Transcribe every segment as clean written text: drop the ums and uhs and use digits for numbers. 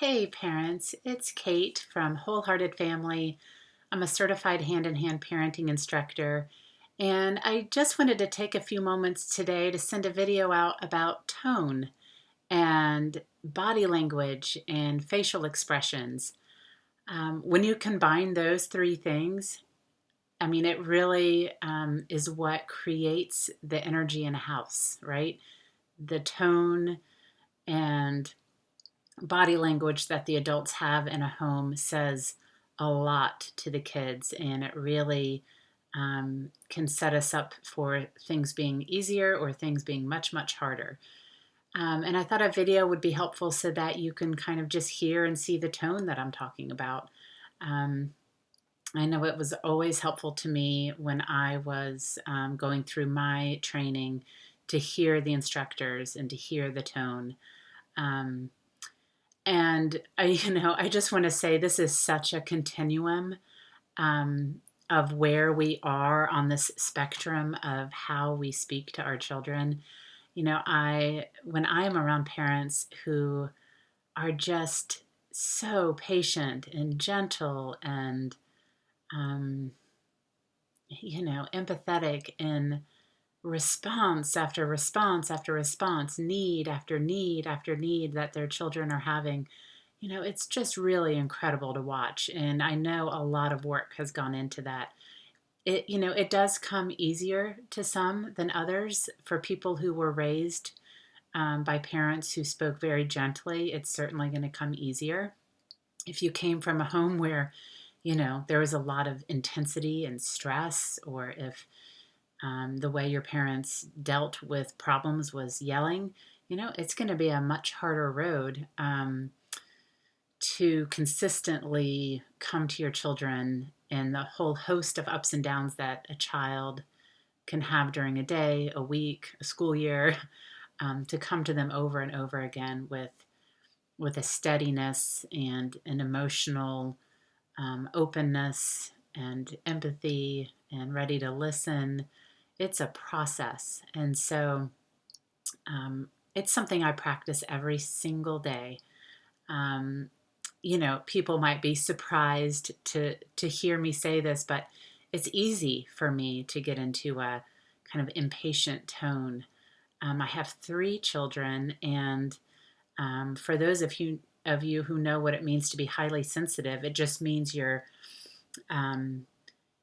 Hey parents, it's Kate from Wholehearted Family. I'm a certified hand-in-hand parenting instructor, and I just wanted to take a few moments today to send a video out about tone and body language and facial expressions. When you combine those three things, it really is what creates the energy in a house, right? The tone and body language that the adults have in a home says a lot to the kids, and it really can set us up for things being easier or things being much, much harder. And I thought a video would be helpful so that you can kind of just hear and see the tone that I'm talking about. Um, I know it was always helpful to me when I was going through my training to hear the instructors and to hear the tone. Um, And I just want to say this is such a continuum um, of where we are on this spectrum of how we speak to our children. When I am around parents who are just so patient and gentle and, um, empathetic in response after response after response, need after need after need that their children are having. It's just really incredible to watch. And I know a lot of work has gone into that. It does come easier to some than others. For people who were raised by parents who spoke very gently, it's certainly going to come easier. If you came from a home where, there was a lot of intensity and stress, or if the way your parents dealt with problems was yelling, it's going to be a much harder road. To consistently come to your children and the whole host of ups and downs that a child can have during a day, a week, a school year, to come to them over and over again with a steadiness and an emotional openness and empathy and ready to listen. It's a process, and so it's something I practice every single day. Um, People might be surprised to hear me say this, but it's easy for me to get into a kind of impatient tone. I have three children, and for those of you who know what it means to be highly sensitive, it just means um,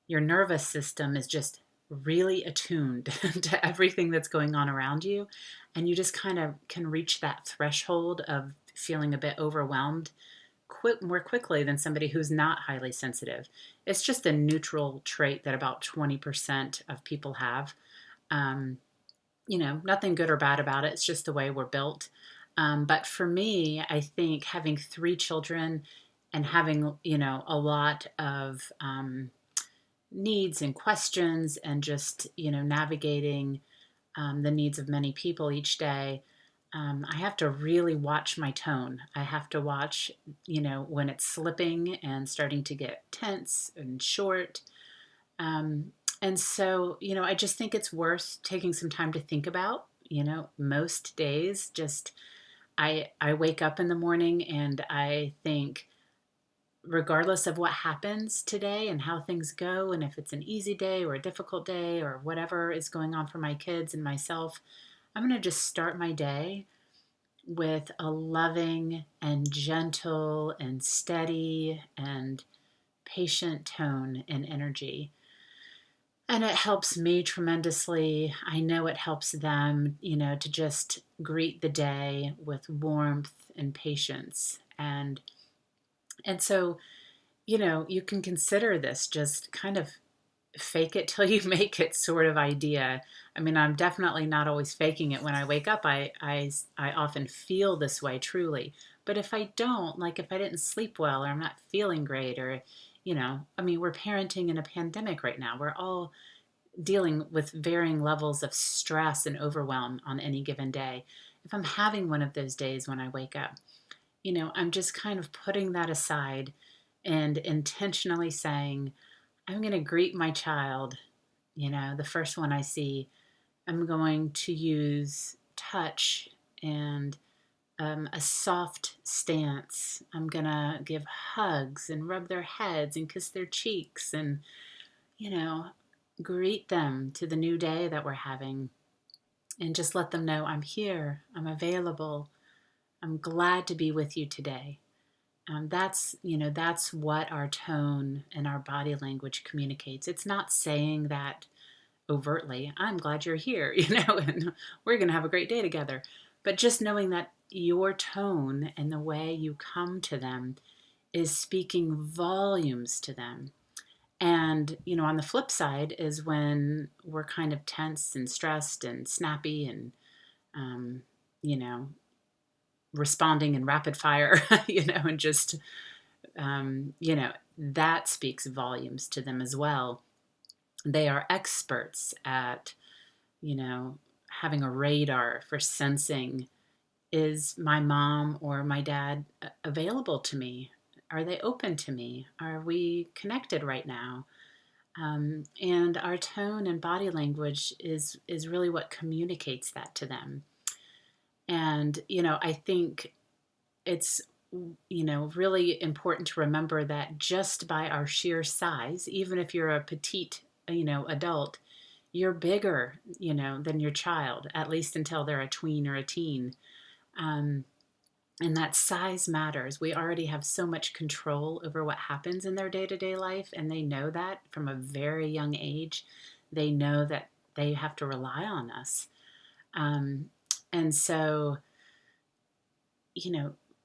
your nervous system is just really attuned to everything that's going on around you, and you just kind of can reach that threshold of feeling a bit overwhelmed more quickly than somebody who's not highly sensitive. It's just a neutral trait that about 20% of people have. Um, Nothing good or bad about it. It's just the way we're built. But for me, I think having three children and having, a lot of needs and questions and just, navigating the needs of many people each day, I have to really watch my tone. I have to watch, when it's slipping and starting to get tense and short. Um, and so, I just think it's worth taking some time to think about. Most days, just I wake up in the morning and I think, regardless of what happens today and how things go, and if it's an easy day or a difficult day or whatever is going on for my kids and myself, I'm going to just start my day with a loving and gentle and steady and patient tone and energy. And it helps me tremendously. I know it helps them, to just greet the day with warmth and patience. And so, you can consider this just kind of fake it till you make it sort of idea. I'm definitely not always faking it when I wake up. I often feel this way truly. But if I don't, like if I didn't sleep well or I'm not feeling great or, we're parenting in a pandemic right now. We're all dealing with varying levels of stress and overwhelm on any given day. If I'm having one of those days when I wake up, I'm just kind of putting that aside and intentionally saying, I'm going to greet my child, the first one I see. I'm going to use touch and a soft stance. I'm going to give hugs and rub their heads and kiss their cheeks and, you know, greet them to the new day that we're having and just let them know I'm here, I'm available, I'm glad to be with you today. That's what our tone and our body language communicates. It's not saying that overtly, I'm glad you're here, and we're going to have a great day together. But just knowing that your tone and the way you come to them is speaking volumes to them. And, on the flip side is when we're kind of tense and stressed and snappy and, um, you know, responding in rapid fire, and just, that speaks volumes to them as well. They are experts at, having a radar for sensing, is my mom or my dad available to me? Are they open to me? Are we connected right now? And our tone and body language is really what communicates that to them. And, I think it's, really important to remember that just by our sheer size, even if you're a petite, adult, you're bigger, than your child, at least until they're a tween or a teen. And that size matters. We already have so much control over what happens in their day-to-day life, and they know that from a very young age. They know that they have to rely on us. And so,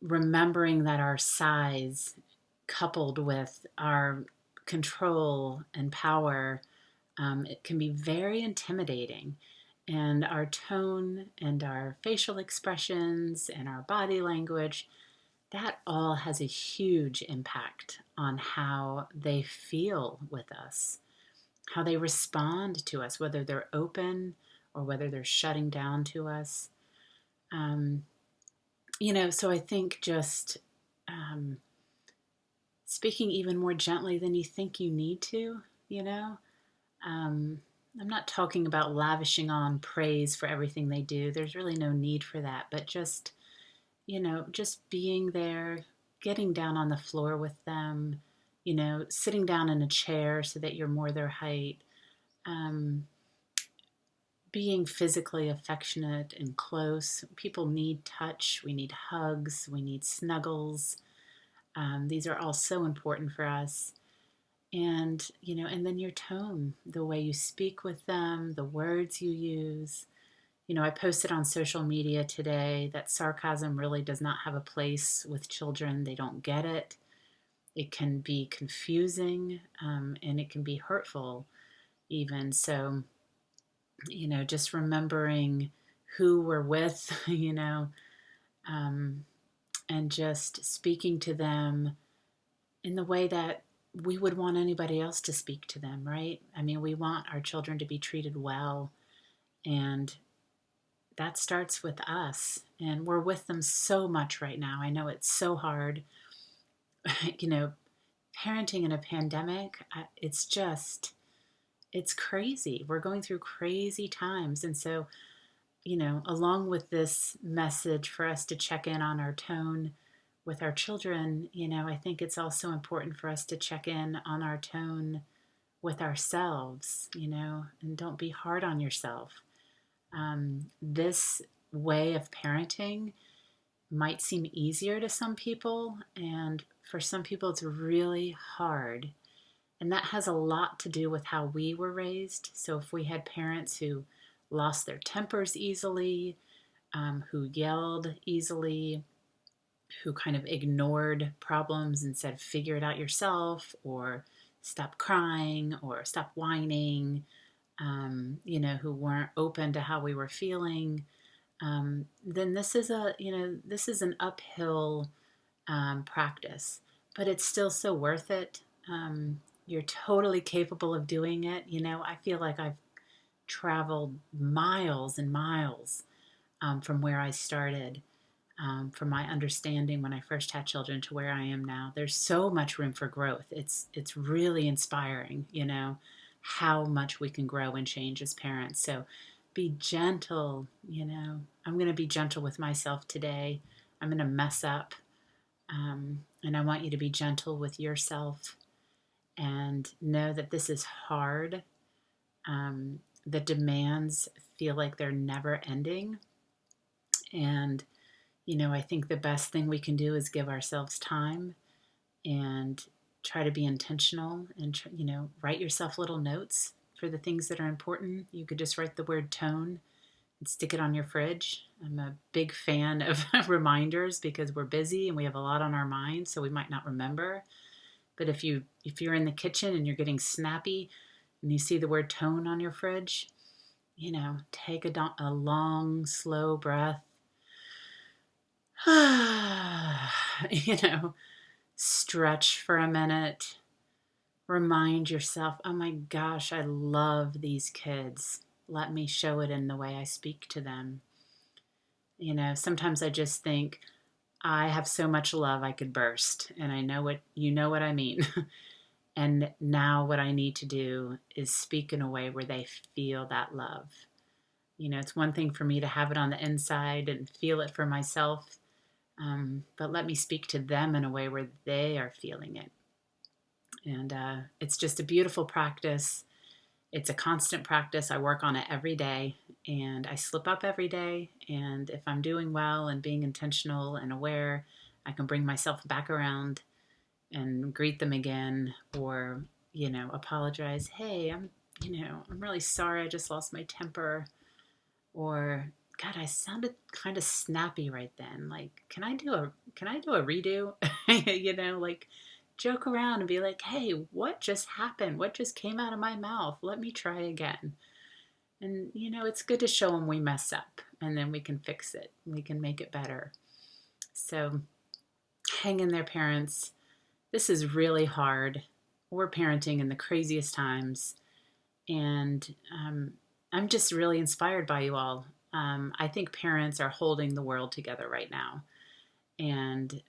remembering that our size coupled with our control and power, it can be very intimidating. And our tone and our facial expressions and our body language, that all has a huge impact on how they feel with us, how they respond to us, whether they're open or whether they're shutting down to us. So I think just speaking even more gently than you think you need to, I'm not talking about lavishing on praise for everything they do. There's really no need for that. But just, just being there, getting down on the floor with them, sitting down in a chair so that you're more their height, being physically affectionate and close. People need touch. We need hugs. We need snuggles. These are all so important for us. And, and then your tone, the way you speak with them, the words you use. I posted on social media today that sarcasm really does not have a place with children. They don't get it. It can be confusing, and it can be hurtful even. So, just remembering who we're with, and just speaking to them in the way that we would want anybody else to speak to them, right? I mean, we want our children to be treated well, and that starts with us. And we're with them so much right now. I know it's so hard. Parenting in a pandemic, it's crazy. We're going through crazy times. And so, along with this message for us to check in on our tone with our children, I think it's also important for us to check in on our tone with ourselves, and don't be hard on yourself. This way of parenting might seem easier to some people, and for some people it's really hard. And that has a lot to do with how we were raised. So if we had parents who lost their tempers easily, who yelled easily, who kind of ignored problems and said, figure it out yourself, or stop crying, or stop whining, who weren't open to how we were feeling, then this is an uphill practice, but it's still so worth it. You're totally capable of doing it. I feel like I've traveled miles and miles from where I started, from my understanding when I first had children to where I am now. There's so much room for growth. It's really inspiring, how much we can grow and change as parents. So be gentle, I'm going to be gentle with myself today. I'm going to mess up. And I want you to be gentle with yourself and know that this is hard. The demands feel like they're never ending. And, I think the best thing we can do is give ourselves time and try to be intentional and, write yourself little notes for the things that are important. You could just write the word tone and stick it on your fridge. I'm a big fan of reminders because we're busy and we have a lot on our minds, so we might not remember. But if you're in the kitchen and you're getting snappy and you see the word tone on your fridge, take a long, slow breath. Stretch for a minute. Remind yourself, oh my gosh, I love these kids. Let me show it in the way I speak to them. Sometimes I just think, I have so much love I could burst, and I know what I mean. And now what I need to do is speak in a way where they feel that love. It's one thing for me to have it on the inside and feel it for myself, but let me speak to them in a way where they are feeling it. And it's just a beautiful practice. It's a constant practice. I work on it every day, and I slip up every day. And if I'm doing well and being intentional and aware, I can bring myself back around and greet them again, or apologize. Hey, I'm really sorry. I just lost my temper. Or, God, I sounded kind of snappy right then. Like, can I do a redo? Like, joke around and be like, hey, what just happened? What just came out of my mouth? Let me try again. And it's good to show them we mess up, and then we can fix it. We can make it better. So hang in there, parents. This is really hard. We're parenting in the craziest times, and I'm just really inspired by you all. I think parents are holding the world together right now. And,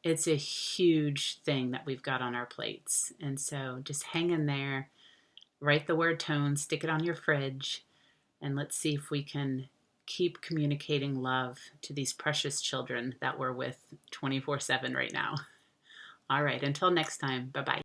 it's a huge thing that we've got on our plates. And so just hang in there, write the word tone, stick it on your fridge, and let's see if we can keep communicating love to these precious children that we're with 24/7 right now. All right, until next time, bye bye.